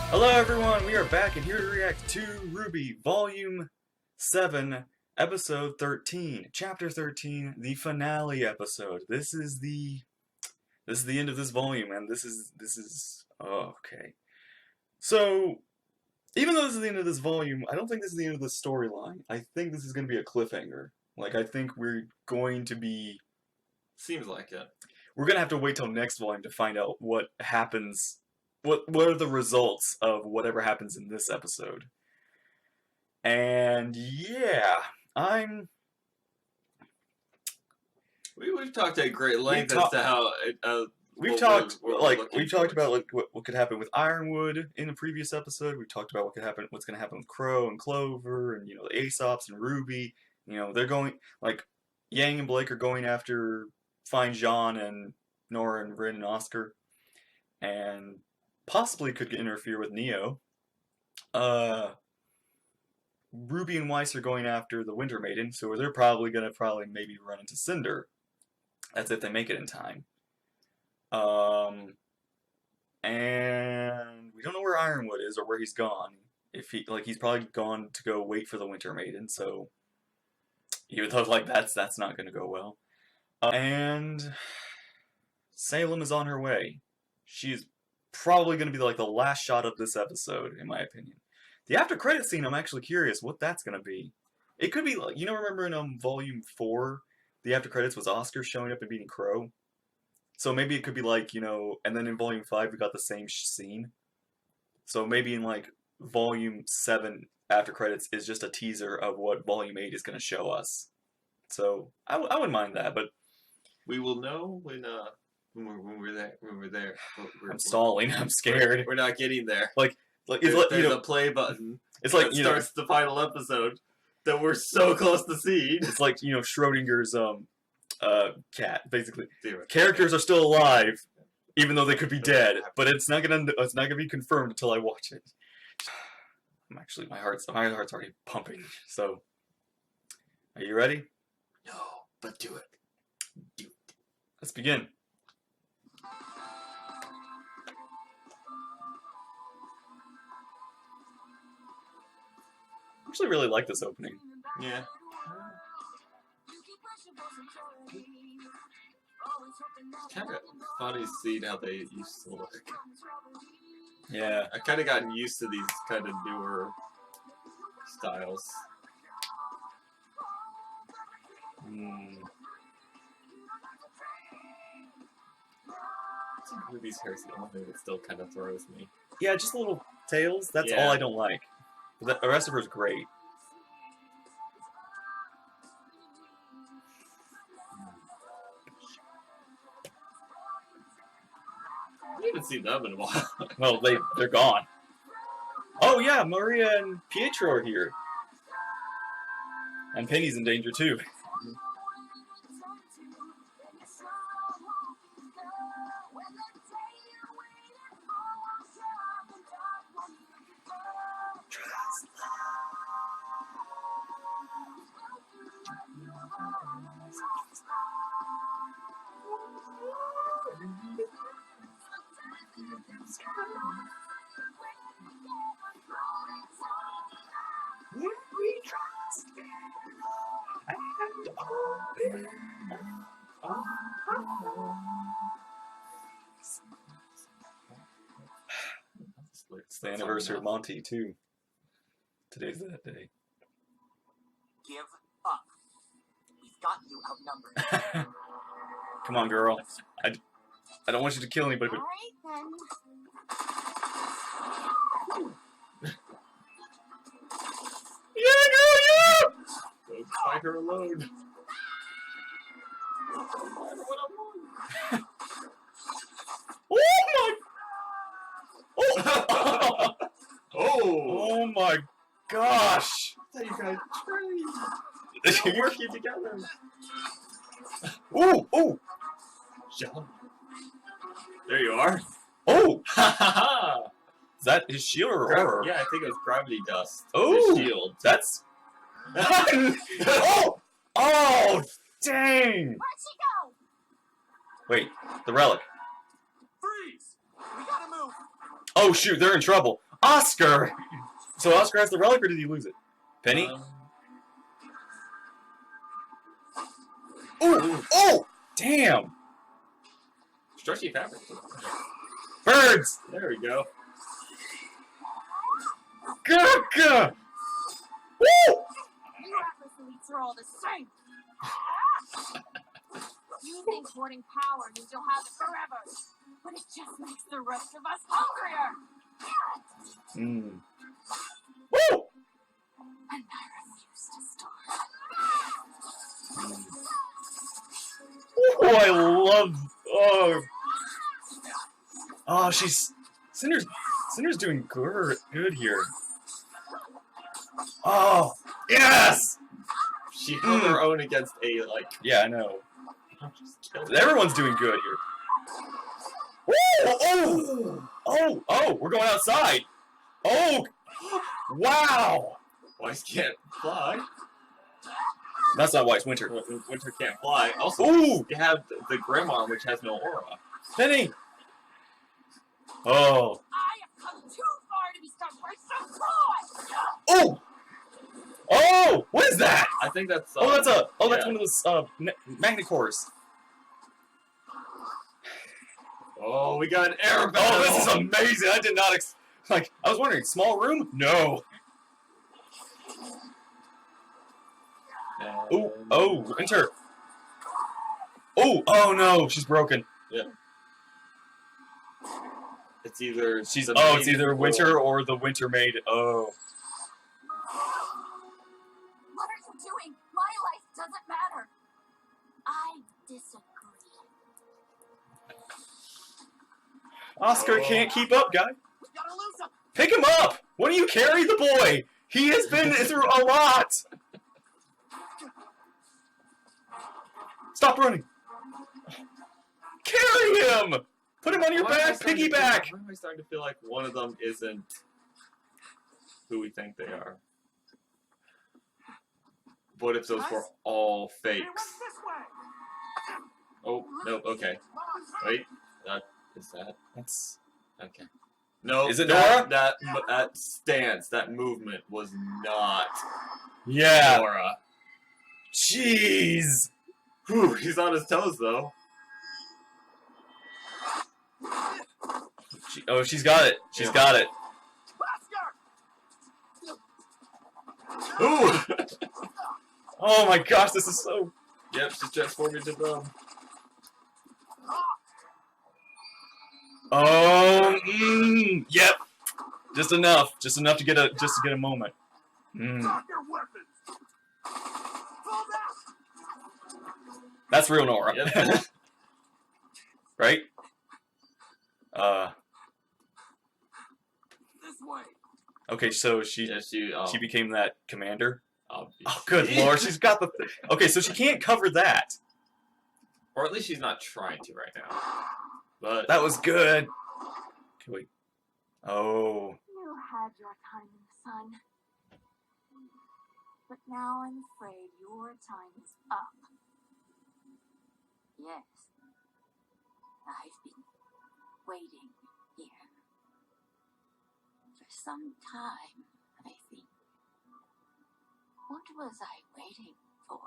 Hello everyone, we are back and here to react to RWBY Vol.7, Episode 13, Chapter 13, the finale episode. This is the end of this volume, and this is oh, okay. So, even though this is the end of this volume, I don't think this is the end of the storyline. I think this is going to be a cliffhanger. Like, I think we're going to be... Seems like it. We're going to have to wait till next volume to find out what happens... What are the results of whatever happens in this episode? And yeah, We've talked at great length as to how we've talked about like what could happen with Ironwood in the previous episode. We've talked about what's going to happen with Crow and Clover, and the Aesops and RWBY. They're going, like, Yang and Blake are going after find Jean and Nora and Rin and Oscar, and possibly could interfere with Neo. RWBY and Weiss are going after the Winter Maiden, so they're probably gonna maybe run into Cinder. That's if they make it in time. And we don't know where Ironwood is or where he's gone. If he's probably gone to go wait for the Winter Maiden, so even though that's not gonna go well. And Salem is on her way. She's probably going to be like the last shot of this episode, in my opinion. The after credit scene, I'm actually curious what that's going to be. It could be like, remember in Volume 4, the after credits was Oscar showing up and beating Crow? So maybe it could be like, and then in Volume 5 we got the same scene. So maybe in like Volume 7 after credits is just a teaser of what Volume 8 is going to show us. So I wouldn't mind that, but we will know when we're there. I'm stalling. I'm scared. We're not getting there. There's a play button. It's like starts the final episode that we're so close to seeing. It's like Schrodinger's cat. Basically, characters are still alive, even though they could be dead. But it's not gonna be confirmed until I watch it. My heart's already pumping. So, are you ready? No, but do it. Do it. Let's begin. I actually really like this opening. Yeah. It's kind of funny seeing how they used to look. Yeah. I kind of gotten used to these kind of newer styles. RWBY's hair is the only thing that still kind of throws me. Yeah, just little tails. That's all I don't like. The rest of her is great. I haven't seen them in a while. Well, they're gone. Oh yeah, Maria and Pietro are here. And Penny's in danger too. It's the anniversary of Monty too. Today's that day. Give up. We've got you outnumbered. Come on, girl. I don't want you to kill anybody, but... Alright, then. Yeah, girl, yeah! Don't fight her alone. Oh my! Oh! Oh my gosh! That's how you guys train. You're working together. Ooh! Ooh! John. There you are. Oh! Ha ha ha! Is that his shield or her? Yeah, I think it was gravity dust. Oh! His shield. That's... Oh! Oh! Dang! Where'd she go? Wait, the relic. Freeze! We gotta move. Oh shoot, they're in trouble. Oscar! So Oscar has the relic, or did he lose it? Penny? Ooh! Oh! Damn! Stretchy fabric. Birds! There we go. Gah! Woo! You Atlas elites are all the same. You think hoarding power means you'll have it forever, but it just makes the rest of us hungrier. Mm. Woo! And I refuse to starve. Oh, I love. Oh, she's Cinder's doing good here. Oh, yes! She held her own against a Yeah, I know. Everyone's doing good here. Oh! We're going outside. Oh, wow! Weiss can't fly. That's not Weiss. Winter. Winter can't fly. Also, Ooh! you have the Grim Arm, which has no aura. Penny. Oh. I have come too far to be stopped by some toy. Oh! Oh! What is that? I think that's. That's yeah. one of those magnet cores. Oh, we got an air Oh, battle. this is amazing! I did not I was wondering, small room? No. And... Oh, Winter. Oh no, she's broken. Yeah. It's either It's either Winter or the Winter Maiden. Oh. What are you doing? My life doesn't matter. I disagree. Oscar can't keep up, guy. We gotta lose him. Pick him up! Why don't you carry the boy? He has been through a lot! Stop running! Carry him! Put him on your back, piggyback! Why am I starting to feel like one of them isn't who we think they are? What if those were all fakes? Oh, no, okay. Wait, is that? That's... Okay. No, Is it that, Nora? that stance, that movement was not Yeah! Nora. Jeez! Whew, he's on his toes, though. She's got it. She's got it. Ooh! Oh my gosh, this is so... Yep, she's transformed into them. Oh, yep. Just enough to get a moment. That's real Nora. Yep. Right? This way. Okay, so she Yeah, she became that commander. obviously. Oh, good lord, she's got the... Okay, so she can't cover that. Or at least she's not trying to right now. But That was good. Okay, wait. Oh. You had your time in the sun. But now I'm afraid your time is up. Yes. I've been waiting here. For some time, I think. What was I waiting for?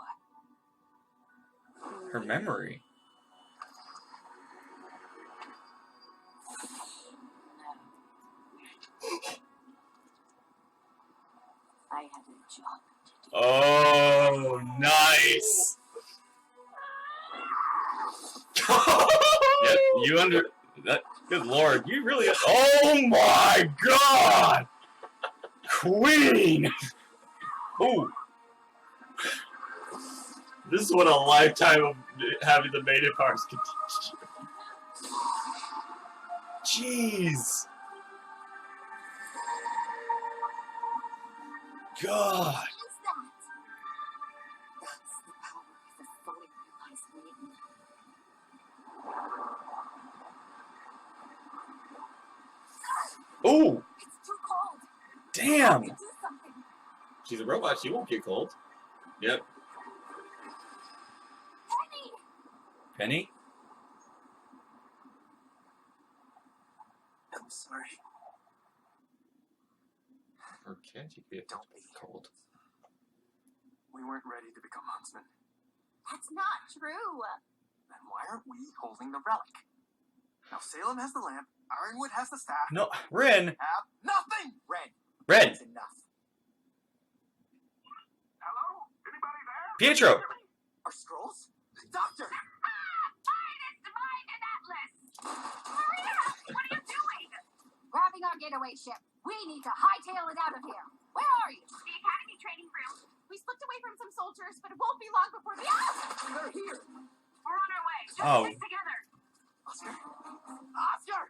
Her memory. I have a job to do. Oh, nice. Yeah, you under that. Good lord, you really. Oh my god, Queen. Ooh. this is what a lifetime of having the Maiden parts can teach you. Jeez. God. What is that? That's the power of the fully realized maiden. Ooh. It's too cold. Damn. Do something. She's a robot, she won't get cold. Yep. Penny? I'm sorry. Or can't you get Don't be. cold? We weren't ready to become huntsmen. That's not true. Then why aren't we holding the relic? Now Salem has the lamp, Ironwood has the staff. No, Ren! Have nothing! Red. Ren! That's enough. Hello? Anybody there? Pietro! Our scrolls? Doctor! Mine is divine and atlas. Maria, what are you doing? Grabbing our getaway ship. We need to hightail it out of here. Where are you? The academy training room. We slipped away from some soldiers, but it won't be long before the. They're here! We're on our way. Just Oh. stick together. Oscar! Oscar!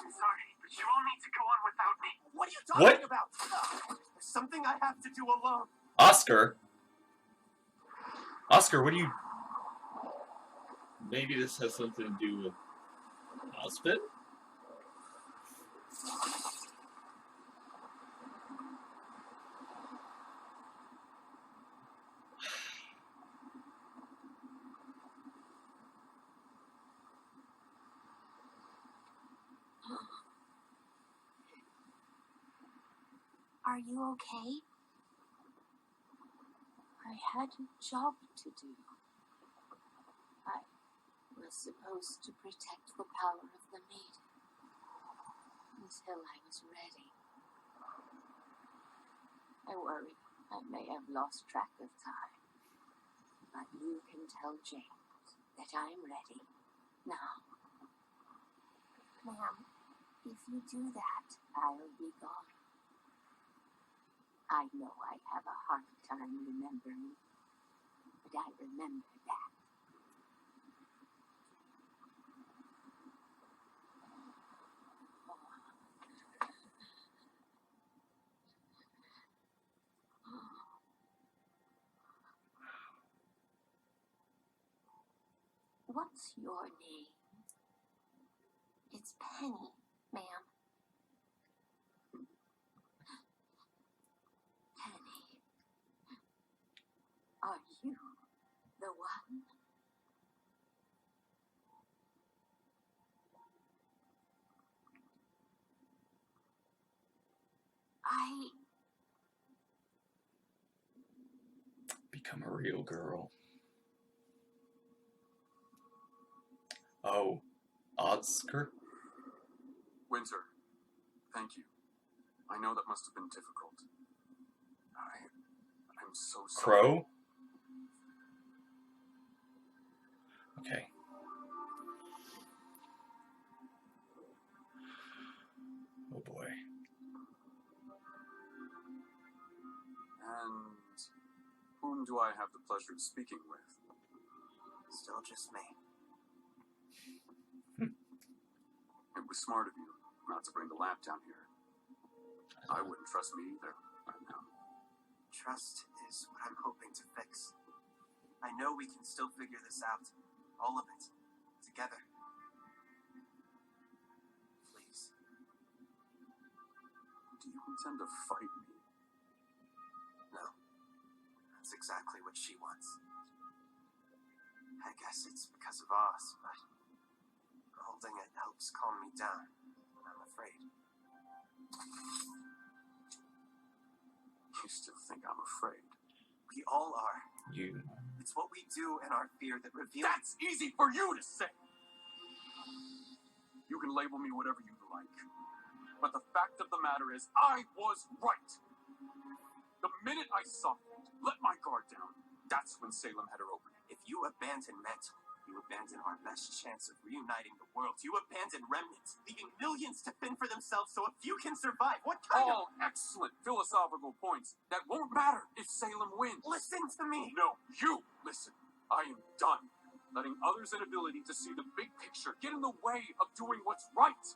I'm sorry, but you all need to go on without me. What are you talking What? about? There's something I have to do alone. Oscar? Oscar, what do you... Maybe this has something to do with Osmond? Are you okay? I had a job to do. I was supposed to protect the power of the Maiden until I was ready. I worry I may have lost track of time. But you can tell James that I'm ready now. Ma'am, if you do that, I'll be gone. I know I have a hard time remembering, but I remember that. What's your name? It's Penny, ma'am. Penny. Are you the one? Become a real girl. Oh. Oscar? Winter, thank you. I know that must have been difficult. I'm so sorry. Crow? Okay. Oh boy. And whom do I have the pleasure of speaking with? Still just me. It was smart of you not to bring the lamp down here. I wouldn't trust me either right now. Trust is what I'm hoping to fix. I know we can still figure this out. All of it. Together. Please. Do you intend to fight me? No. That's exactly what she wants. I guess it's because of us, but holding it helps calm me down when I'm afraid. You still think I'm afraid? We all are. You. It's what we do in our fear that reveals. That's easy for you to say! You can label me whatever you like. But the fact of the matter is, I was right! The minute I softened, let my guard down, that's when Salem had her open. If you abandon Mental, you abandon our best chance of reuniting the world. You abandon remnants, leaving millions to fend for themselves so a few can survive. What kind All excellent philosophical points that won't matter if Salem wins. Listen to me! No, you listen. I am done letting others' inability to see the big picture get in the way of doing what's right.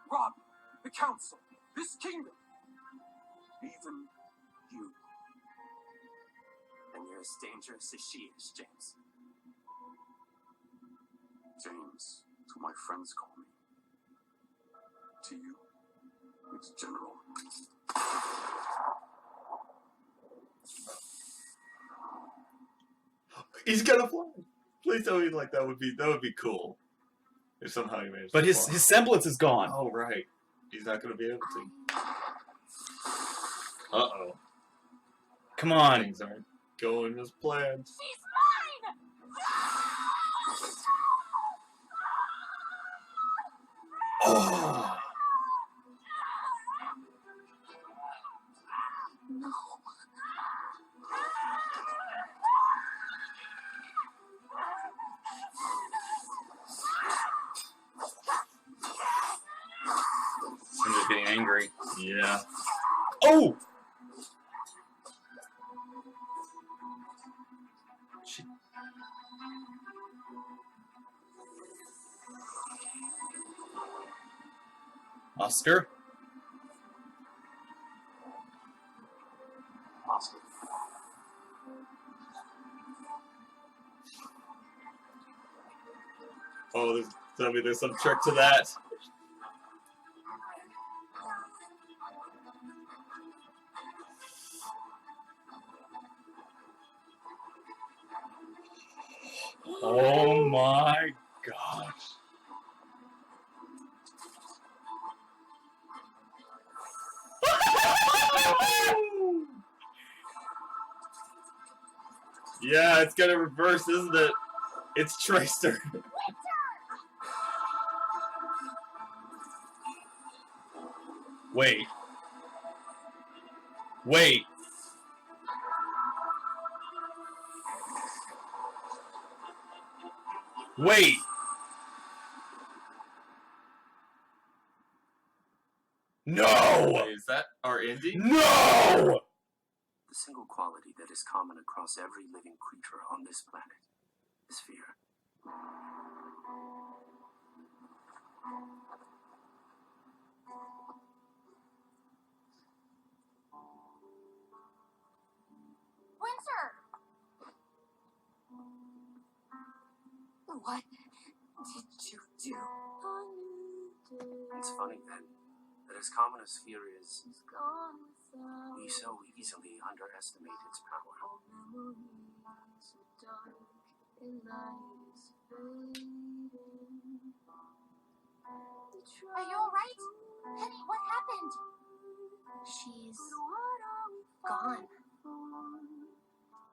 Rob, the council, this kingdom, even you. And you're as dangerous as she is, James. James, it's what my friends call me. To you, it's General. He's gonna fly. Please tell me like that would be cool. If somehow he managed. But to his fly. semblance is gone. Oh right, he's not gonna be able to. Uh-oh. Come on. Things aren't going as planned. She's mine! Oh. No. Cinder's getting angry. Yeah. Oh! She... Oscar? Oscar. Oh, there's some trick to that. Oh my gosh. Yeah, it's gonna reverse, isn't it? It's Tracer. Wait. Wait. Wait. No! Wait, is that our ending? No! The single quality that is common across every living creature on this planet is fear. Winter! What did you do? It's funny then that as common as fear is, we so easily underestimate its power. Are you alright? Penny, what happened? She's gone.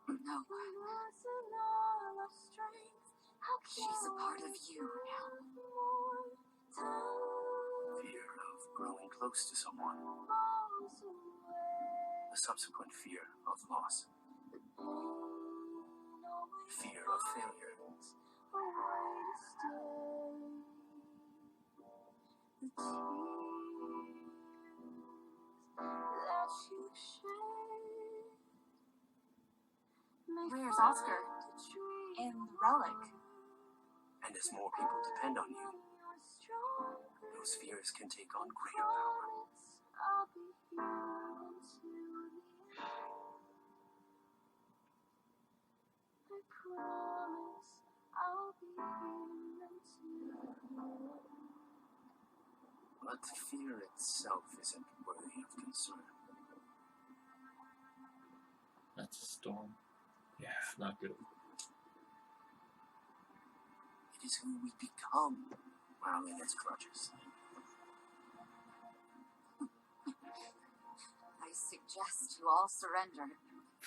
No. She's a part of you now. Fear of growing close to someone. The subsequent fear of loss. Fear of failure. Where's Oscar? In the Relic. And as more people depend on you, those fears can take on greater power. But fear itself isn't worthy of concern. That's a storm. Yeah. It's not good. It is who we become while in its clutches. I suggest you all surrender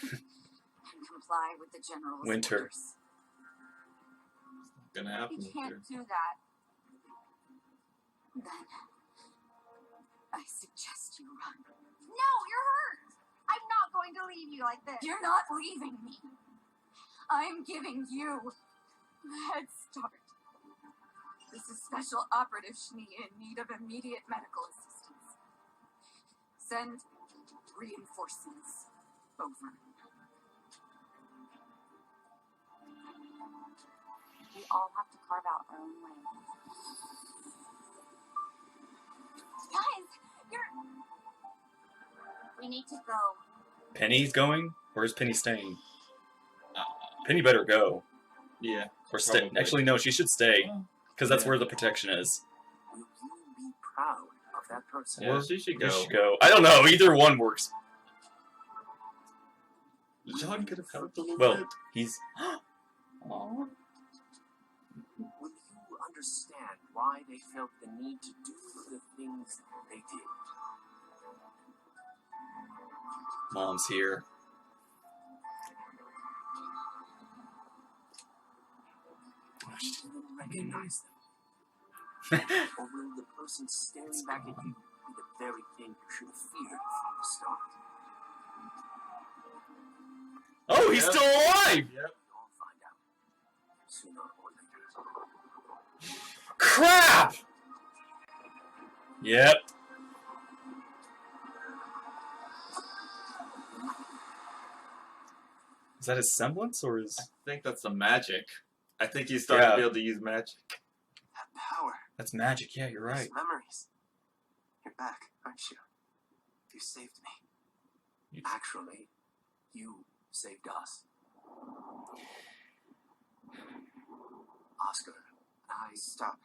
and comply with the general's Winter. orders. It's gonna happen. You can't Here. do that. Then I suggest you run. No, you're hurt. I'm not going to leave you like this. You're not leaving me. I'm giving you a head start. This is Special Operative Schnee in need of immediate medical assistance. Send reinforcements over. We all have to carve out our own way. Guys, we need to go. Penny's going? Where's Penny staying? Penny better go. Yeah. Or stay. Probably. Actually, no, she should stay. Because that's Yeah. where the protection is. Will you be proud of that person? Yeah, she should go. She should go. I don't know. Either one works. John could have helped a little Well, bit. he's... Aww. understand why they felt the need to do the things they did. Mom's here. You didn't recognize them. Or will the person staring back at you be the very thing you should have feared from the start? Oh, he's Yep. still alive! Yep. You'll find out sooner or later. Crap! Yep. Is that his semblance or is... I think that's the magic. I think he's starting to be able to use magic. That power. That's magic, yeah, you're right. These memories. You're back, aren't you? You saved me. Actually, you saved us. Oscar, Stop.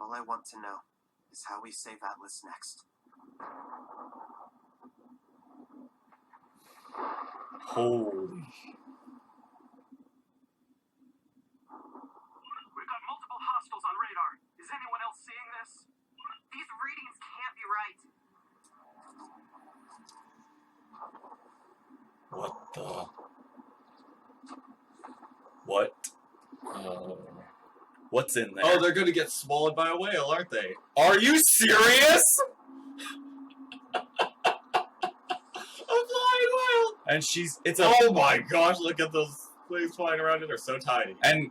All I want to know is how we save Atlas next. Holy... We've got multiple hostiles on radar. Is anyone else seeing this? These readings can't be right. What the... What? What's in there? Oh, they're going to get swallowed by a whale, aren't they? Are you serious? A flying whale! And it's a... Oh my gosh, look at those things flying around it. They're so tiny. And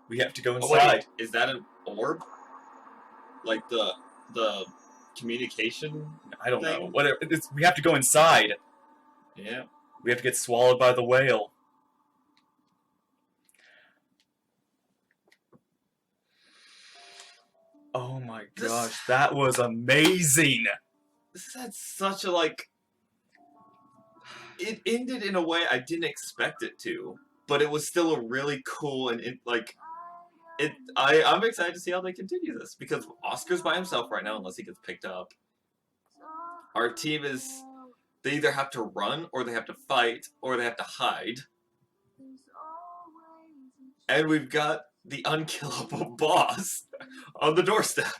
we have to go Oh, inside. wait, is that an orb? Like the communication? I don't thing? know. Whatever. We have to go inside. Yeah. We have to get swallowed by the whale. Oh my gosh, that was amazing! This had such a, like... It ended in a way I didn't expect it to. But it was still a really cool and, I'm excited to see how they continue this. Because Oscar's by himself right now, unless he gets picked up. Our team is... They either have to run, or they have to fight, or they have to hide. And we've got the unkillable boss on the doorstep.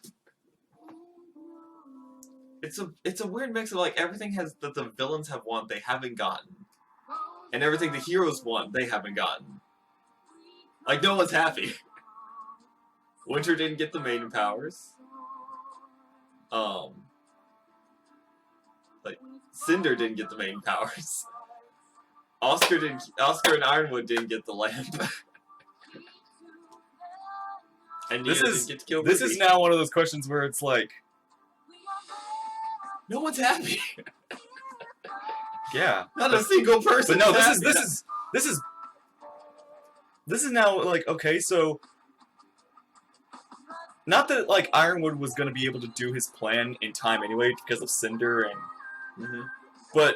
It's a weird mix of, like, everything that the villains have won, they haven't gotten. And everything the heroes want, they haven't gotten. Like, no one's happy. Winter didn't get the Maiden powers. Like, Cinder didn't get the Maiden powers. Oscar and Ironwood didn't get the lamp. And This Nia is- didn't get to kill This Ruby. is now one of those questions where it's like, No one's happy. yeah. Not a single person. But no, happy. this is now like, okay, so not that like Ironwood was gonna be able to do his plan in time anyway because of Cinder and but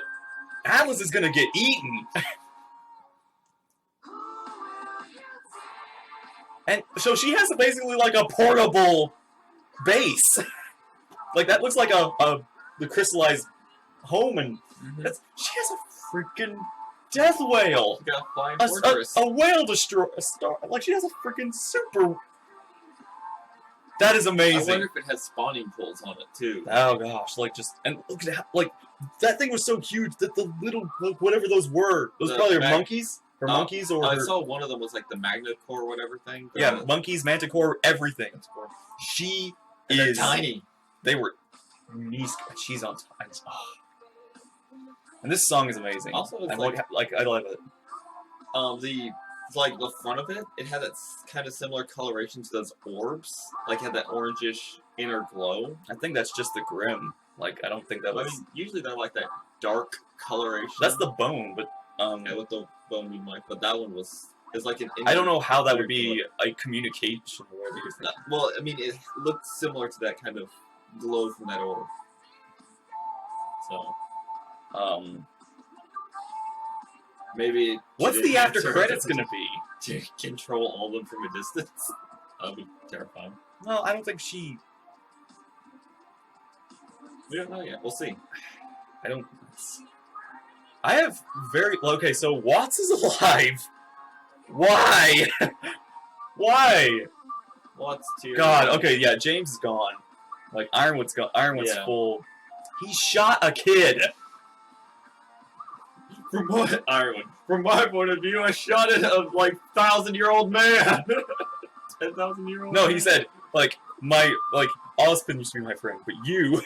Atlas is gonna get eaten. And so she has basically like a portable base. Like that looks like the crystallized home, and she has a freaking death whale. You got a flying fortress. A whale destroy a star. Like she has a freaking super. That is I amazing. wonder if it has spawning pools on it too. Oh gosh, like just and look at how, like that thing was so huge that the little like, whatever those were, those The probably are mag- monkeys or monkeys or I saw one of them was like the Magna Core whatever thing. yeah, monkeys, manticore, everything. That's cool. She And they're is tiny. They were nice. She's on time. Oh. And this song is amazing. Also, it's I like I love it. The front of it, it had that kind of similar coloration to those orbs. Like had that orangish inner glow. I think that's just the grim. Like I don't think that I was. mean, usually they're like that dark coloration. That's the bone, but yeah, with the bone we might, but that one was like an. I don't know how that would weird be a communication or whatever you think. Well, I mean, it looked similar to that kind of glow from that orb. So maybe. What's she the didn't after answer credits to- gonna be? To control all of them from a distance. That would be terrifying. No, I don't think she. We don't know yet. We'll see. I don't. I have very okay. So Watts is alive. Why? Why? What's Tyrion? God, okay, yeah, James is gone. Like, Ironwood's gone. Ironwood's Yeah. full. He shot a kid! From what, Ironwood? From my point of view, I shot it a, like, 1,000-year-old man! 10,000-year-old No, man? he said, like, Ozpin used to be my friend, but you're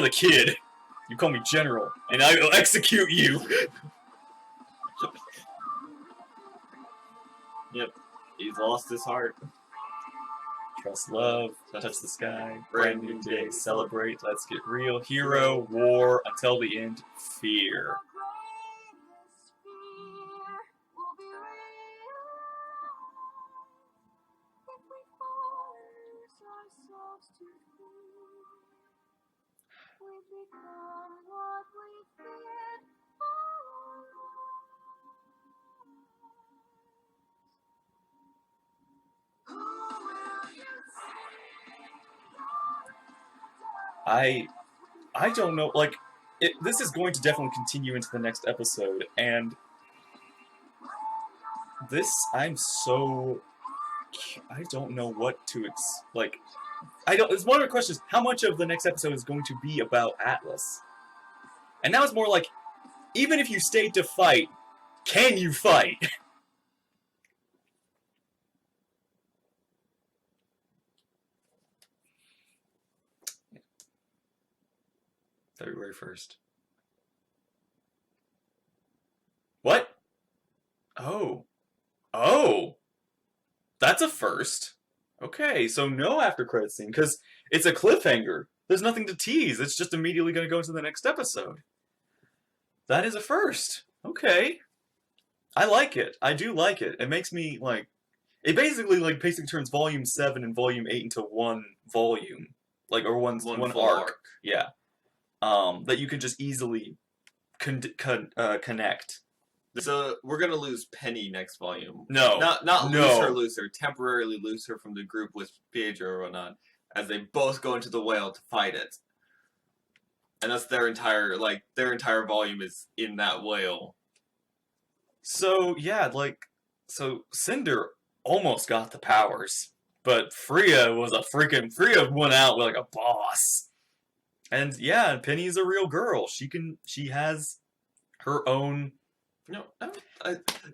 the kid. You call me General, and I will execute you! Yep. He's lost his heart. Trust, love, touch the sky, brand new day, celebrate, let's get real. Hero, war, until the end, fear. Greatest fear will be real if we force ourselves to fear. We become what we feared all along. Who will you I don't know, like, this is going to definitely continue into the next episode, and this, I don't know what to, it's one of the questions, how much of the next episode is going to be about Atlas? And now it's more like, even if you stayed to fight, can you fight? February 1st. What? Oh. Oh! That's a first. Okay, so no after credits scene, because it's a cliffhanger. There's nothing to tease. It's just immediately going to go into the next episode. That is a first. Okay. I like it. I do like it. It makes me, like... It basically turns Volume 7 and Volume 8 into one volume. Like, or one full arc. Yeah. That you can just easily connect. So we're gonna lose Penny next volume. No, not no. lose her, temporarily lose her from the group with Pietro or whatnot, as they both go into the whale to fight it. And that's their entire volume is in that whale. So yeah, so Cinder almost got the powers, but Freya went out like a boss. And yeah, Penny's a real girl. She has her own. No,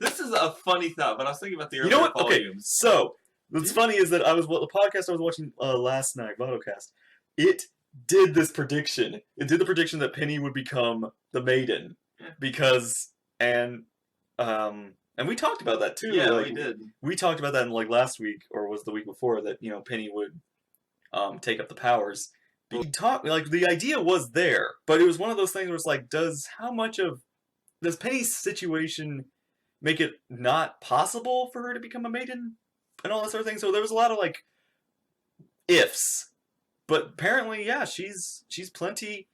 this is a funny thought, but I was thinking about the earlier You know what? Okay, volumes. so what's funny is that the podcast I was watching last night, Vodocast, it did this prediction. It did the prediction that Penny would become the Maiden because and we talked about that too. Yeah, like, we did. We talked about that in last week or was the week before that Penny would take up the powers. The idea was there, but it was one of those things where it's like, does Penny's situation make it not possible for her to become a maiden and all that sort of thing? So there was a lot of ifs, but apparently, yeah, she's plenty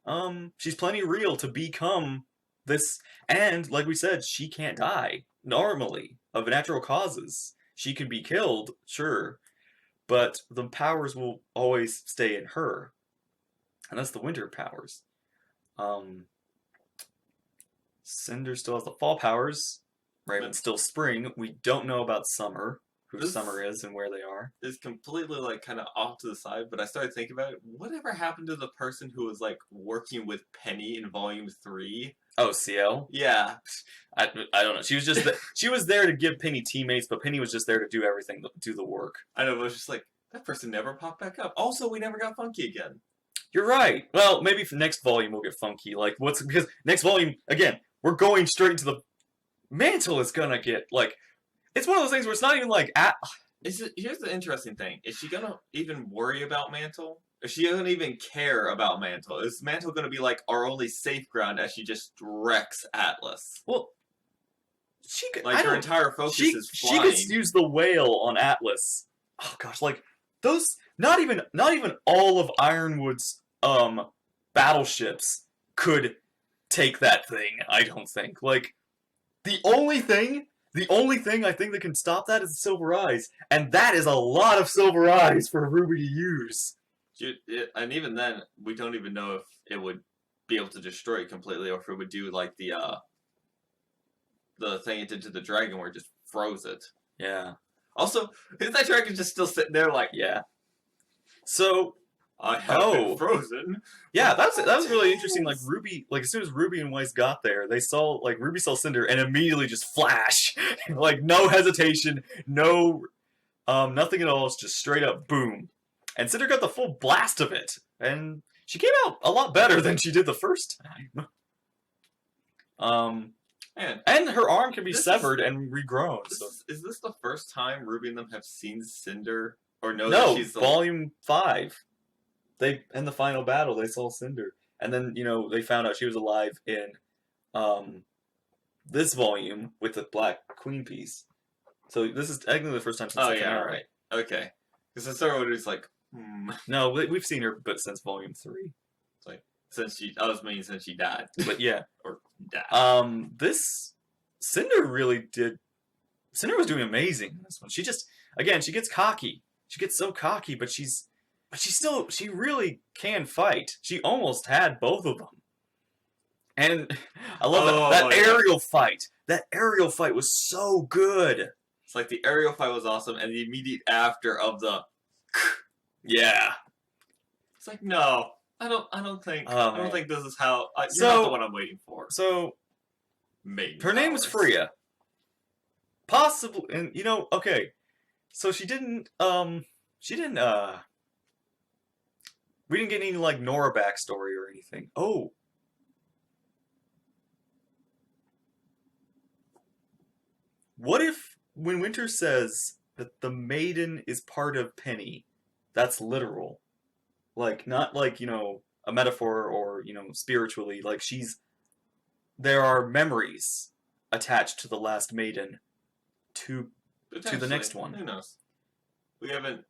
real to become this. And like we said, she can't die normally of natural causes. She can be killed, sure. But the powers will always stay in her. And that's the winter powers. Cinder still has the fall powers. Raven's still spring. We don't know about summer. Who summer is and where they are. It's completely kind of off to the side, but I started thinking about it. Whatever happened to the person who was working with Penny in Volume 3? Oh, CL? Yeah. I don't know. She was just she was there to give Penny teammates, but Penny was just there to do everything, do the work. I know, but it was just that person never popped back up. Also, we never got Funky again. You're right. Well, maybe for next volume we'll get Funky. Because next volume, again, we're going straight into the... Mantle is gonna get, it's one of those things where it's not even Here's the interesting thing. Is she gonna even worry about Mantle? Is she gonna even care about Mantle? Is Mantle gonna be our only safe ground as she just wrecks Atlas? Well, she could... her entire focus is flying. She could use the whale on Atlas. Oh gosh, those... Not even all of Ironwood's battleships could take that thing, I don't think. The only thing I think that can stop that is Silver Eyes, and that is a lot of Silver Eyes for RWBY to use. And even then, we don't even know if it would be able to destroy it completely, or if it would do the thing it did to the dragon where it just froze it. Yeah. Also, is that dragon just still sitting there like, Yeah. So I have been frozen? yeah, that was really interesting. Like RWBY, like as soon as RWBY and Weiss got there, they saw like RWBY saw Cinder and immediately just flash, like no hesitation, no, nothing at all. It's just straight up boom, and Cinder got the full blast of it, and she came out a lot better than she did the first time. And her arm can be severed and regrown. Is this the first time RWBY and them have seen Cinder or know No, that she's the Volume 5. They in the final battle they saw Cinder, and then they found out she was alive in this volume with the Black Queen piece. So this is technically the first time since Oh the yeah, finale. right. Okay. Because the story was like, No, we've seen her, but since Volume 3. It's like since she died. But yeah, or died. this Cinder really did. Cinder was doing amazing in this one. She just she gets cocky. She gets so cocky, but she really can fight. She almost had both of them. And I love that aerial fight. That aerial fight was so good. It's like the aerial fight was awesome, and the immediate after of the yeah. It's like no, I don't think this is how. You're not the one I'm waiting for. So Maiden her name was Freya. Possibly, and okay. So she didn't. We didn't get any like Nora backstory or anything. Oh. What if when Winter says that the Maiden is part of Penny, that's literal? Like, not like, a metaphor or, spiritually. Like, there are memories attached to the last Maiden to the next one. Who knows? We haven't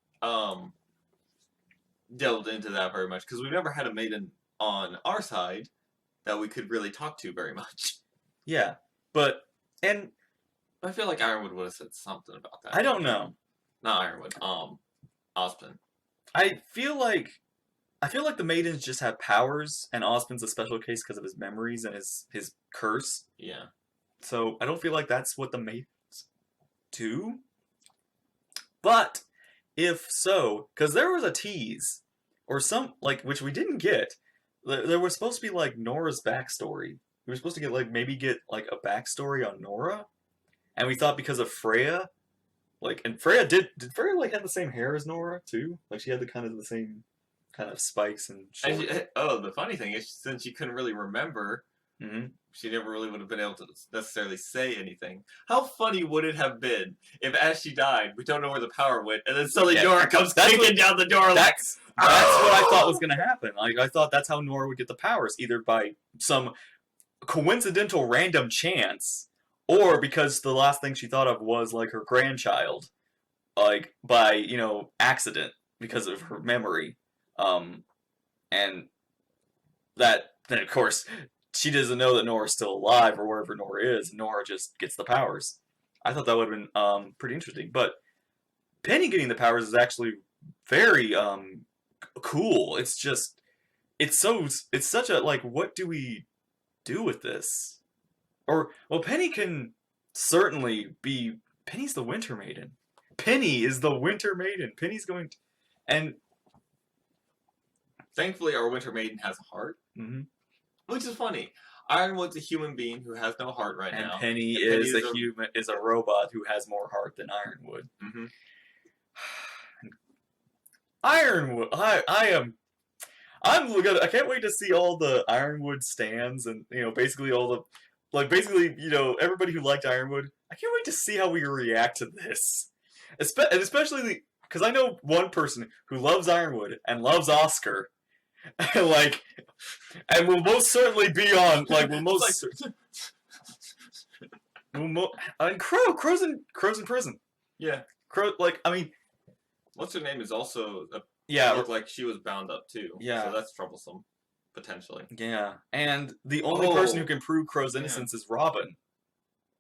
delved into that very much because we've never had a Maiden on our side that we could really talk to very much. Yeah, but I feel like Ironwood would have said something about that. I don't know. Not Ironwood. Ozpin. I feel like the Maidens just have powers, and Ozpin's a special case because of his memories and his curse. Yeah. So I don't feel like that's what the Maidens do. But if so, because there was a tease or some which we didn't get. There was supposed to be like Nora's backstory. We were supposed to get maybe like a backstory on Nora, and we thought because of Freya, and Freya did Freya have the same hair as Nora too? Like she had the same kind of spikes and short. The funny thing is, since she couldn't really remember, mm-hmm. she never really would have been able to necessarily say anything. How funny would it have been if, as she died, we don't know where the power went, and then suddenly Nora comes kicking down the door That's what I thought was going to happen. Like, I thought that's how Nora would get the powers, either by some coincidental random chance, or because the last thing she thought of was, her grandchild, by, accident, because of her memory. And then, of course, she doesn't know that Nora's still alive or wherever Nora is. Nora just gets the powers. I thought that would have been pretty interesting. But Penny getting the powers is actually very cool. It's just, it's such a, what do we do with this? Penny can certainly be, Penny's the Winter Maiden. Penny is the Winter Maiden. Penny's going to, and thankfully our Winter Maiden has a heart. Mm-hmm. Which is funny. Ironwood's a human being who has no heart right now. And Penny is a robot who has more heart than Ironwood. Mm-hmm. Ironwood, I can't wait to see all the Ironwood stands and basically all the everybody who liked Ironwood. I can't wait to see how we react to this, especially because I know one person who loves Ironwood and loves Oscar. And will most certainly be on, and Crow's in prison. Yeah. Crow, what's her name is also, looked like she was bound up too. Yeah. So that's troublesome, potentially. Yeah. And the only person who can prove Crow's innocence is Robin.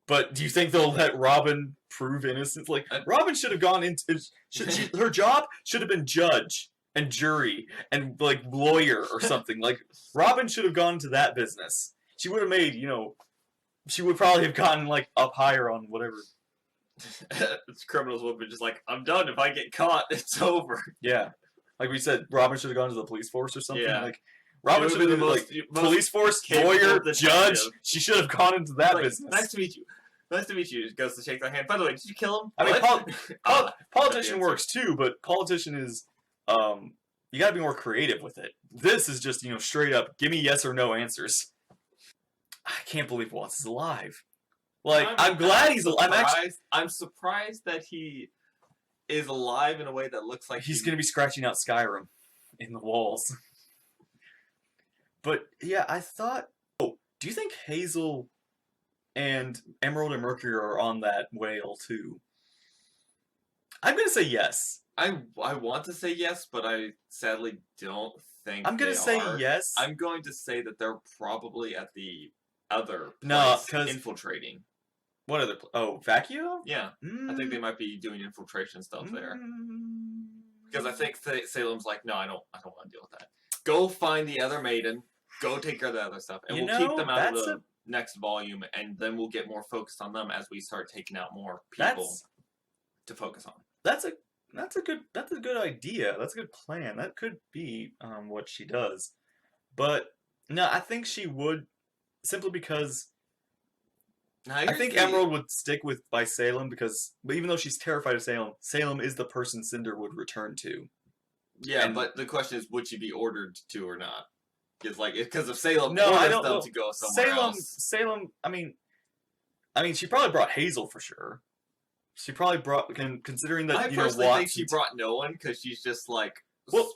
But do you think they'll let Robin prove innocence? Robin should have gone into, her job should have been judge and jury and lawyer or something. Robin should have gone into that business. She would have made, she would probably have gotten up higher on whatever Criminals would be just like, I'm done. If I get caught, it's over. Yeah. Like we said, Robin should have gone to the police force or something. Yeah. Like Robin It should would've have been been the like most police force, capable lawyer, detective. judge. She should have gone into that Like, business. nice to meet you. Nice to meet you. Goes to shake their hand. By the way, did you kill him? I mean, What? politician That's works too, but politician is you got to be more creative with it. This is just straight up give me yes or no answers. I can't believe Watts is alive. Like I'm glad he's alive. I'm surprised that he is alive in a way that looks like He's gonna be scratching out Skyrim in the walls. But yeah, I thought. Oh, do you think Hazel and Emerald and Mercury are on that whale too? I'm gonna say yes. I want to say yes, but I sadly don't think I'm gonna they say are. yes. I'm going to say that they're probably at the other place No, 'cause- infiltrating. What other? Oh, Vacuo? Yeah, I think they might be doing infiltration stuff there. Mm. Because I think Salem's like, no, I don't want to deal with that. Go find the other maiden. Go take care of the other stuff, and we'll keep them out of the next volume, and then we'll get more focused on them as we start taking out more people to focus on. That's a good idea. That's a good plan. That could be what she does. But no, I think she would simply because I think Emerald would stick by Salem because even though she's terrified of Salem, Salem is the person Cinder would return to. Yeah, but the question is, would she be ordered to or not? Because if Salem No, I orders don't them know. to go somewhere else. Salem. I mean, she probably brought Hazel for sure. She probably brought, considering that I personally think she brought no one because she's just like. Well,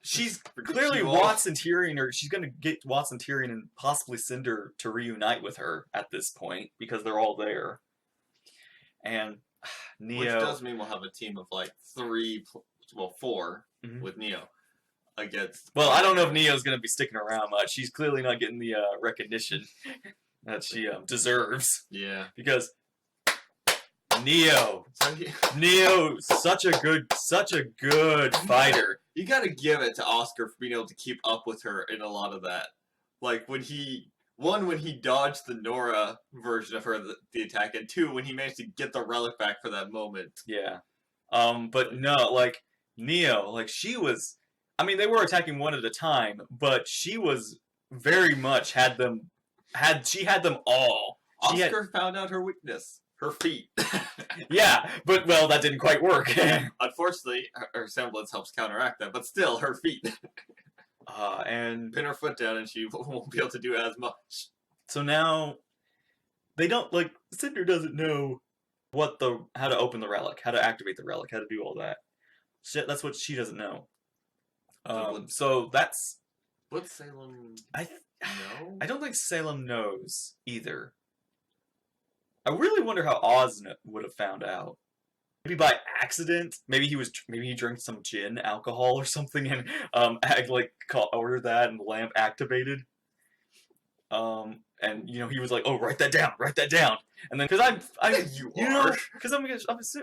she's clearly Watts and Tyrion, or she's gonna get Watts and Tyrion and possibly Cinder to reunite with her at this point because they're all there. And Neo, which does mean we'll have a team of like 4 with Neo against. Well, I don't know if Neo's gonna be sticking around much. She's clearly not getting the recognition that she deserves. Yeah, because Neo, such a good fighter. You gotta give it to Oscar for being able to keep up with her in a lot of that. Like when he dodged the Nora version of her, the attack, and 2, when he managed to get the relic back for that moment. Yeah. But no, like Neo, like she was. I mean, they were attacking one at a time, but she was very much had them all. Oscar found out her weakness. Her feet. Yeah, but well, that didn't quite work. Unfortunately, her semblance helps counteract that, but still, her feet. And pin her foot down, and she won't be able to do as much. So now, they don't Cinder doesn't know how to open the relic, how to activate the relic, how to do all that. That's what she doesn't know. So that's. Would Salem know? I don't think Salem knows either. I really wonder how Oz would have found out. Maybe by accident. Maybe he drank some gin, alcohol, or something, and ordered that, and the lamp activated. And he was like, "Oh, write that down." And then because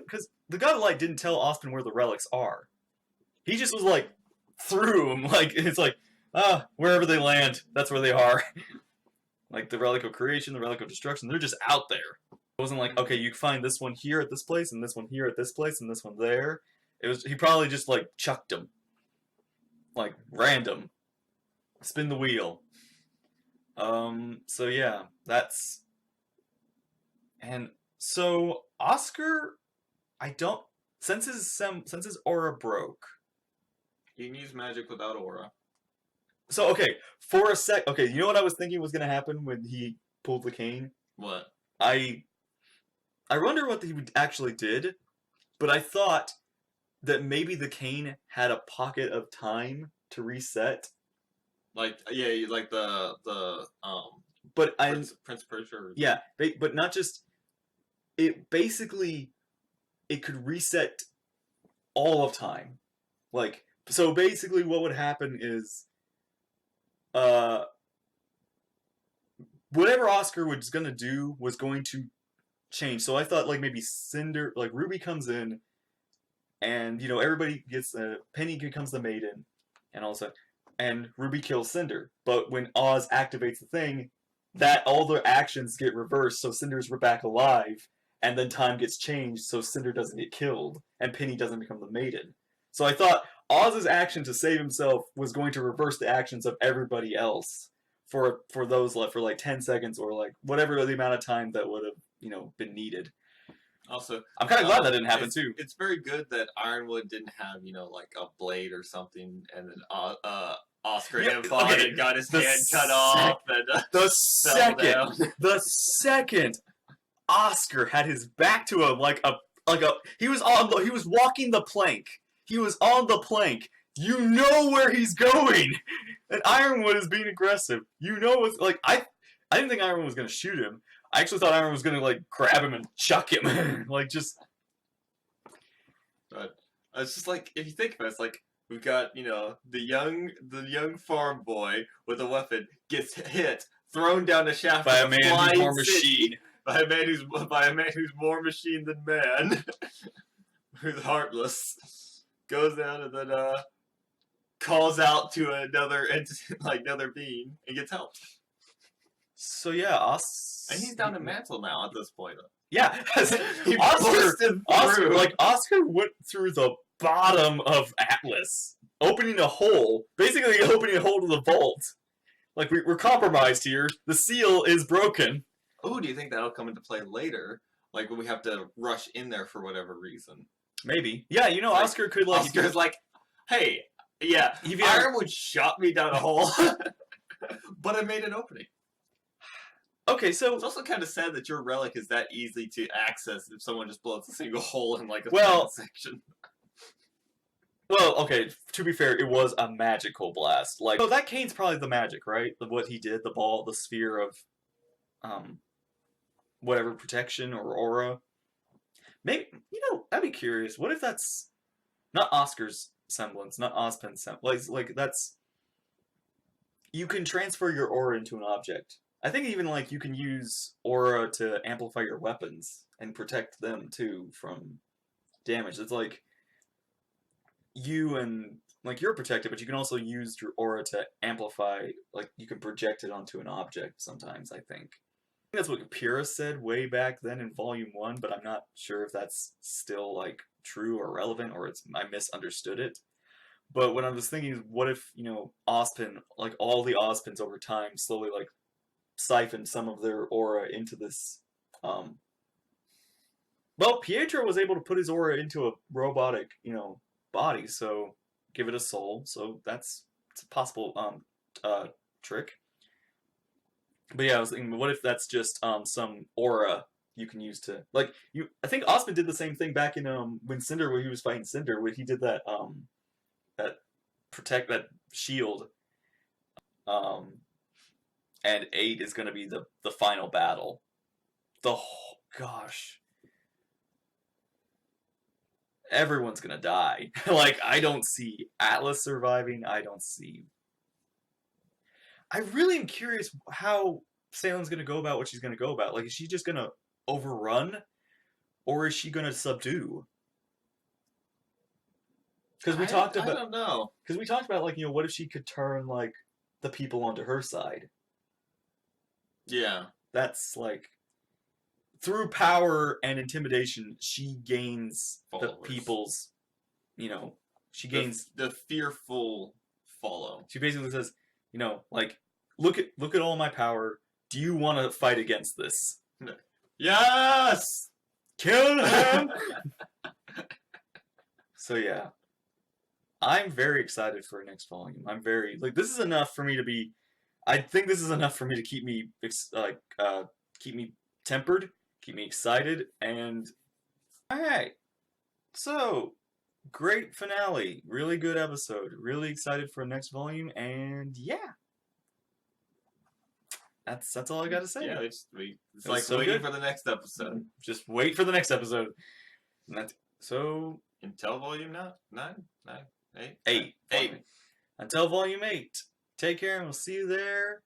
because the God of Light didn't tell Austin where the relics are. He just was like threw them it's like wherever they land, that's where they are. Like the Relic of Creation, the Relic of Destruction, they're just out there. It wasn't like, okay, you find this one here at this place, and this one here at this place, and this one there. He probably just chucked them. Like random. Spin the wheel. So yeah, that's. And so Oscar, since his aura broke. He can use magic without aura. So, okay, for a sec... Okay, you know what I was thinking was going to happen when he pulled the cane? What? I wonder what he actually did, but I thought that maybe the cane had a pocket of time to reset. Like the But Prince Persia. Yeah, but not just... It basically... It could reset all of time. So basically what would happen is... whatever Oscar was going to do was going to change. So I thought maybe Cinder, RWBY comes in and, everybody gets, Penny becomes the Maiden and all of a sudden, and RWBY kills Cinder. But when Oz activates the thing, all their actions get reversed, so Cinder's back alive and then time gets changed so Cinder doesn't get killed, and Penny doesn't become the Maiden. So I thought Oz's action to save himself was going to reverse the actions of everybody else for those left for like 10 seconds or like whatever the amount of time that would have, been needed. Also, I'm kind of glad that didn't happen too. It's very good that Ironwood didn't have, like a blade or something, and then Oscar him fought and got his hand cut off, and the second Oscar had his back to he was walking the plank. He was on the plank. You know where he's going, and Ironwood is being aggressive. You know it's like I didn't think Ironwood was gonna shoot him. I actually thought Ironwood was gonna like grab him and chuck him, like just. But it's just like if you think about it, it's like we've got the young farm boy with a weapon gets hit, thrown down a shaft by a man who's more machine. By a man who's more machine than man, who's heartless, goes down and then calls out to another being and gets help. So yeah, and he's down to mantle now at this point. Yeah, Oscar went through the bottom of Atlas, opening a hole, basically opening a hole to the vault. Like we're compromised here. The seal is broken. Oh, do you think that'll come into play later? Like when we have to rush in there for whatever reason? Maybe. Yeah, Oscar could like. Oscar's like, hey, yeah, Ironwood shot me down a hole, but I made an opening. Okay, so it's also kind of sad that your relic is that easy to access if someone just blows a single hole in like a section. Well, okay, to be fair, it was a magical blast. Like, that cane's probably the magic, right? What he did, the ball, the sphere of, whatever, protection or aura. Maybe, I'd be curious. What if that's not Oscar's semblance, not Ozpen's semblance? Like that's, you can transfer your aura into an object. I think even, you can use aura to amplify your weapons and protect them, too, from damage. It's like, you're protected, but you can also use your aura to amplify, you can project it onto an object sometimes, I think. That's what Pyrrha said way back then in Volume 1, but I'm not sure if that's still, true or relevant, or I misunderstood it. But what I was thinking is, what if, Ozpen, all the Ozpens over time slowly, siphon some of their aura into this, well, Pietro was able to put his aura into a robotic, body, so give it a soul, so it's a possible, trick. But yeah, I was thinking, what if that's just, some aura you can use to, I think Ozpen did the same thing back in, when he was fighting Cinder, when he did that, that shield, and 8 is going to be the final battle. Gosh. Everyone's going to die. I don't see Atlas surviving. I really am curious how Salem's going to go about what she's going to go about. Is she just going to overrun? Or is she going to subdue? Because we talked about... I don't know. Because we talked about, what if she could turn, the people onto her side? Yeah. That's, through power and intimidation, she gains followers. The people's, she gains... The fearful follow. She basically says, look at all my power. Do you want to fight against this? Yes! Kill him! So, yeah. I'm very excited for next volume. I'm very... this is enough for me to be... I think this is enough for me to keep me, keep me tempered, keep me excited, and... Alright. So, great finale. Really good episode. Really excited for next volume, and yeah. That's all I gotta say. Yeah, it's so waiting for the next episode. Just wait for the next episode. So... Until volume 9? 8? 8. Until volume 8. Take care, and we'll see you there